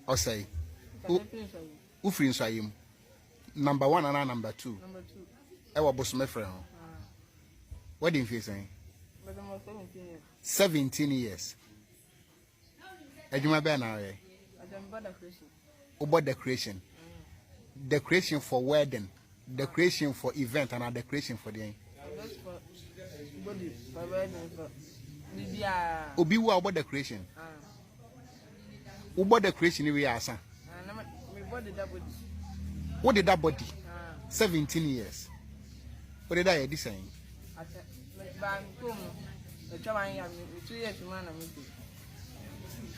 Or say, who friends are you? Number 1 and number 2. Number 2. I was my friend. What did you say? But I'm 17 years. 17 years. And you my banner. I don't bother decoration. About decoration. Decoration for wedding, decoration for event, and a decoration for the. That's for body, for wedding, for Libya. Obi wa about decoration. About decoration we are son. What did that body? 17 years. What did I do saying?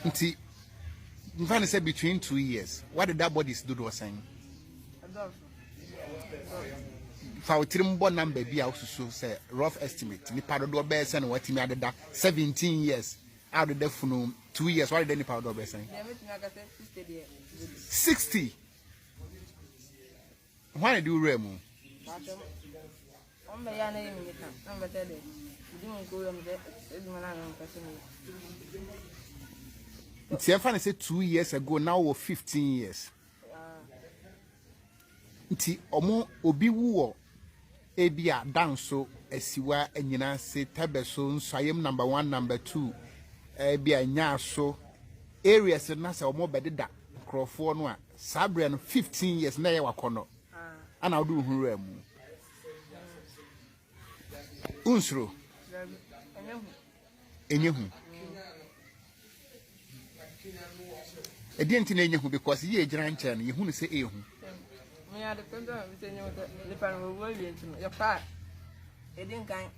Nti, I'm trying to say between 2 years. What did that body do was saying? If I would number be also say rough estimate. Ni powder door bear and what me added that 17 years. Out of the phone 2 years. Why did any powder bear saying? 60. Why do you remove? It's funny say 2 years ago, now we're 15 years. Nti omo obi wo ebia danso esiwa enyina se tabeso nsayem number 1 number 2 ebia nyaso areas na se omo bededa krofo no a sabre no 15 years na ye wakono ana odu hunra mu unsro enyehu edienti na enyehu because ye ejira nche no ye hunu se ehu. I had the pan of your part. It didn't kind.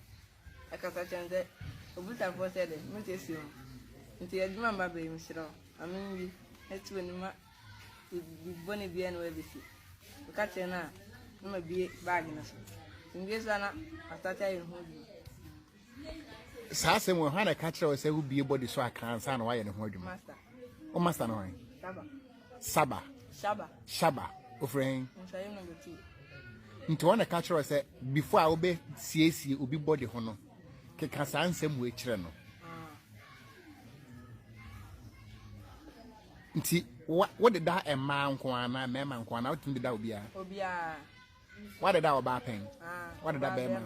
I can't attend that. A bit of what said it, Mrs. You. Until I remember being Mr. I mean, it's when you with Bonnie Bien where they see. The catcher now, you may be bagging us. In this one, I started in Sassam will have a catcher or say, who be able to so I can't sign why and hold you, master. Oh, master, no. Saba. Shaba. Offering number 2. into one catcher say before I obey CAC will be body honor. Kekasan same way channel. What did that a man kwana, man kwana, out in the Daubia? What did our bar pen? What did that bear?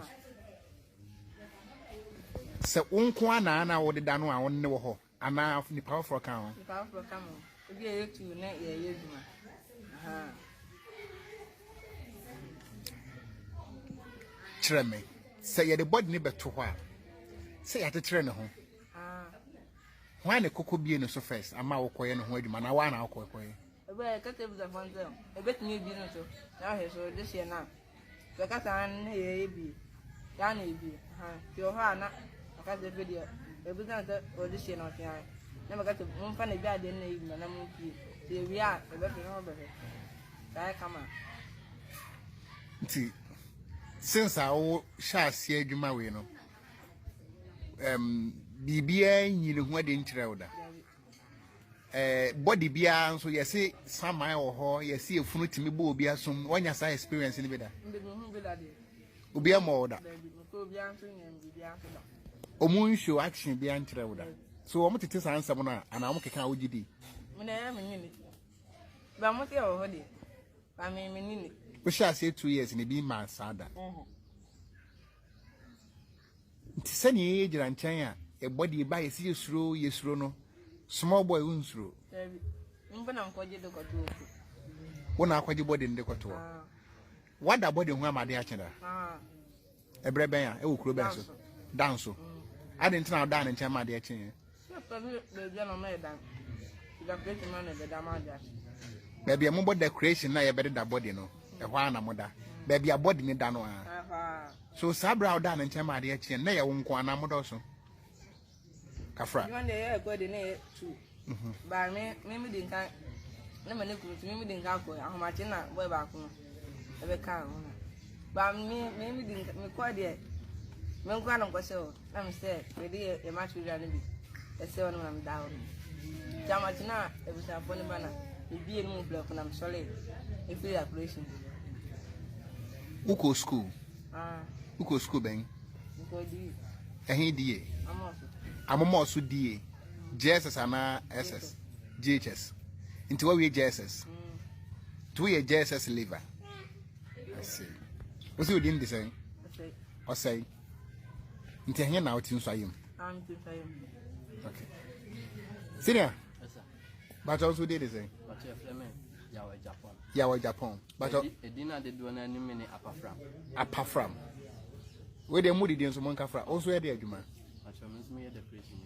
So, unkwana, and I would have done one no, and now the powerful account. The powerful account. Be a to net year. Treme. Say you the body neighbor to what? Say at the train home. Why the cocoa be in so first? I'm out coin and hold you, man. I want our coin. Well, I got the one them. A bit new dinner too. Now he's so this year now. The cat and he be. Danny be. Your hand, I got the video. A bit or this year not here. Never got to one funny bad in the evening. I'm okay. Here we are. A better number. I come on. Since I shall see you, my way, no. BBA, you know what in Trelda. Body beer, so you see some mile or you see a fruit to me, boo, be some 1 year experience in the better. Be a more that. Omun show action behind Trelda. So I'm going to tell someone, and I'm going to count with you. But I'm not already. I mean, we shall say 2 years in a be my sada. Send ye age and China, a body by a sea through, yes, Rono, small boy wounds through. One hour quite body in the cotour. What a body where my dear China? A brabaya, a crubesso, danso. I didn't know down in Chama, dear China. Baby, a mobile decoration, I better that body, no. A one mother. Baby, a body me down. So Sabra down and Chama, dear Chin, nay, I won't go on a modoso. Cafra. You want the air good in it too. By me, maybe didn't I. Never look with me, didn't go. How much in that way back home? Every car. But me, maybe didn't me quite yet. When Granum was so, I'm said, ready a match with Randy. A 7 when I'm down. Jamachina, it was a funny banner. Be a move block when I'm solid. If we are operation. Uko school. Uko school bang. And he DA. I'm also DA. Jesus and SS. GHS. Into what we JSS. To we JSS liver. I see. What's you doing this? Or say, into here now, it's inside him. I'm to say. Okay. Senior. But also did the same. But you're Fleming, Japan. Yawa Japan. But a dinner they do any minute apart from. Where the moody didn't someone cafra, also at the Juma. But you miss me at the prison.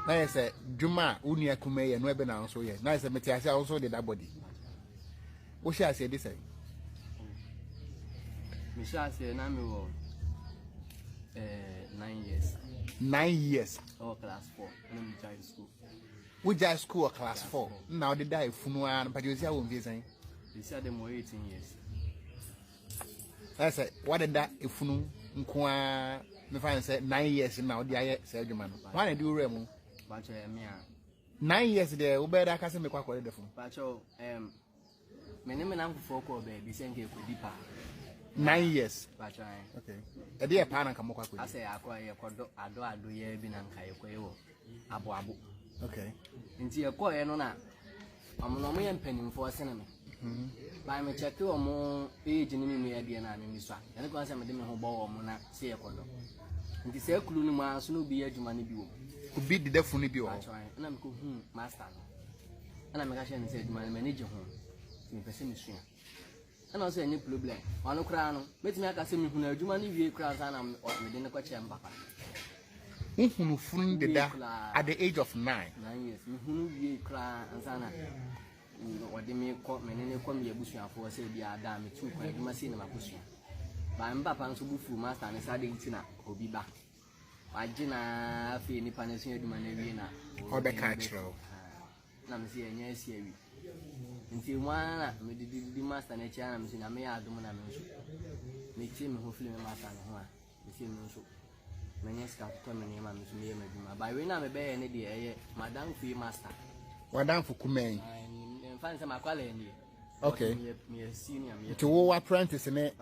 I said, Juma, Unia Kume and Webinar, so yes. Nice, I also did that body. What shall I say this? Michelle said, I'm 9 years. 9 years. Oh, class 4. And I'm child school. We just school class 4. Now they die Funuan, but you see, I won't be saying. They said them were 18 years. I said, what did that if Funu, me find said 9 years now, the I said, you man. Why do you remo? But you 9 years there, Ubeda Casim make quite the phone. But you, my name and uncle for call baby, send you for deeper. 9 years. But I, okay. A dear pan come up. I say, I acquire a do ye bin and kayo, abu abu. Okay. Into your coy, no, I'm no mere penny for a cinnamon. By me check 2 or more age in me, and in this one. And of course, I'm a demon who bore Mona, say a condo. And the circle no soon be a money bill. Could be the definitely be all. And I'm cool, master. And I'm a cash and said, my manager home. Me pessimistic. And also any problem. One crown, let me ask him who do money via crowds and I'm within the question, Papa. Who funded that at the age of 9? 9 years. Who be cry and sana. What they may call me, and they come here bushing for say they are damn 2 quite must see my bushing. But I'm Papa and so full master and deciding Tina will be back. I Gina feel any panacea do my Navina or the catcher. I'm seeing yes, here. Until one, the master and a chance in a mere domina. Make him hopefully my master and one. The same no so. Many scouts come in my museum. By when I'm a bear and a dear, Madame Free Master. Madame for Kume. I find some quality. Okay. Me a senior. To apprentice in it.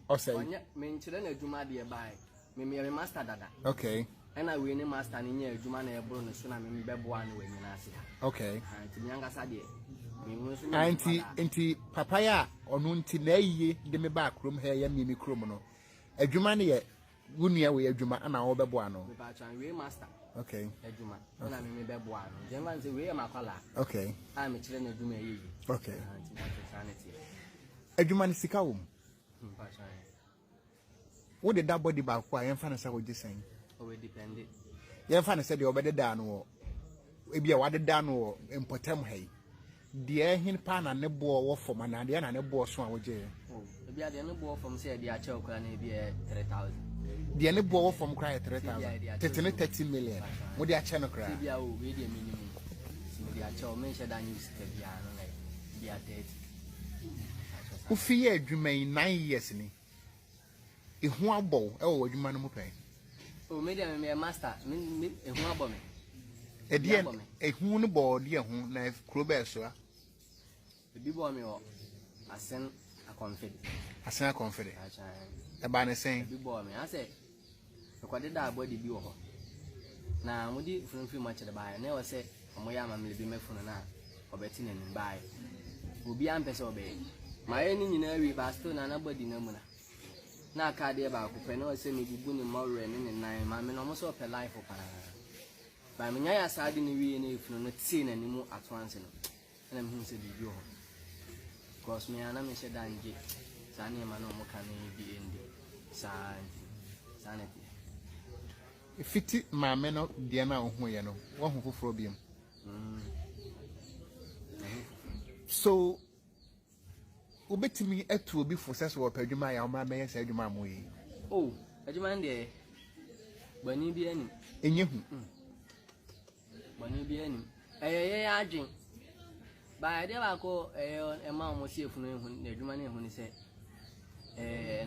Or say, men children a Juma dear by me a master dada. okay. And I win a master in your Jumana Bruno Sunami Bebuan when you ask. Okay. To Yanga Sadi. Auntie Papaya or Nunti Nay, the me back room here, Mimi Crumono. A Jumani, Gunia, we a Juma and our Bebuano. We master. Okay. A Juma. And I mean Bebuano. Germans away my color. Okay. I'm a children of Juma. Okay. A Jumani Sikaum. What did that body back? Why I'm fancy what you're saying? Oh, it depended. You're fancy said you're better than or maybe a water down or in Potem hay. The air hin pan and the ball for my Nadia and a boss one with you. Oh, maybe I didn't ball from say the choke and maybe 3,000. The any ball from cry 3,000. 30 million. What the channel cry? Maybe I will be the minimum. Maybe I shall mention that you step down like be a 30. Who fear you may 9 years in it? If one ball, oh, you man pay. Oh, maybe I'm a master. A one me. A dear, a hoon ball, dear hoon, knife, crowbar, sir. The big boy, I send a confident. I send a confident. A banner saying, big boy, I say, what did that body be over? Now, would you from feel much of the buy? I never say, my yam will be made for an hour or betting and buy. Will be ampes obey. My enemy bastard and nobody no more. Now, Cardia about Kupeno send me good in more and 9 mammy almost up a life for Panama. By me, I said in the way if you're not seen anymore at once. And I'm here to be your cause me and I'm said, Danji, Sani Mano can be in the sanity. If it my men up, dear now, who you know, one who phobia. So, obey to me at to be for successful Pejuma, or my mayor said, your mamma. Oh, I demand there. When you be any. In you. When you be any. I drink. By a day I call a man was here from the Germany when he said,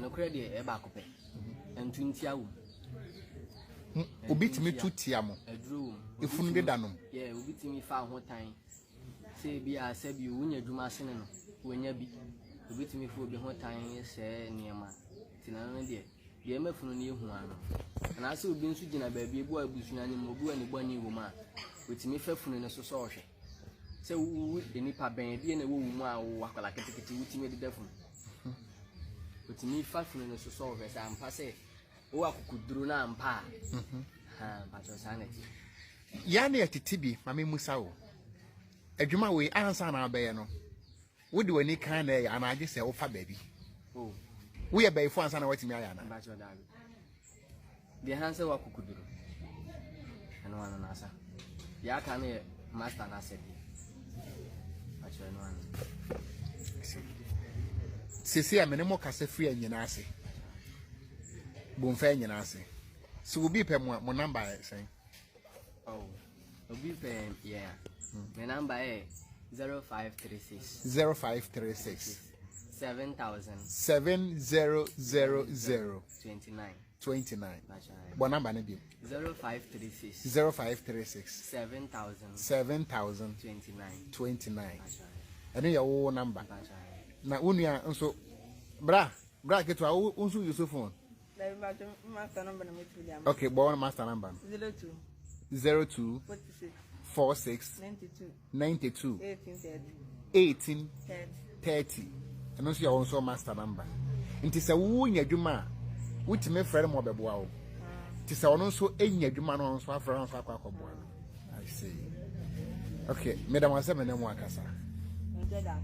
no credit a back and 20 hours. Obit me to Tiamo. A drew. If you did done. Yeah, will be to me far one time. Say, be I said you win your Juma Senno when you be. You beat me for the whole time, say, near my Tinana dear. The MF from near one. And I saw being switching a baby boy, bushing any more, any bunny woman, with me faithful in a society. say we nipa ben bi na wo mu a wo akwala ketekete wutimi de defun wutimi fa funu no so so verse ampa say wo akukuduro na ampa ha ba to sanity ya na yatitibi mame musa wo adwuma we ansa na abaye no wo de wani kan na ya na age se wo fa baabi oh wo ye bayifo ansa na watimi aya na ba to da de hanse wa akukuduro eno wana na asa ya kan na master na said ba to eno wana sisi amene mo kase free anyina ase bonfa anyina ase so obi pe mo number say oh obi pe yeah my number is 0536 7000 7000 29 what number na bi 0536 7000 29 eno ya wo number na unua nso bra ketwa unsu use phone master number na metu dia okay bo master number 02 46 92 18 30 eno so ya wo nso master number nti se wo nya dwuma wutime frere mo beboa wo ti se ono nso enya dwuma no nso afra nso akwakoboa I see okay madam wase me ne mo akasa nje da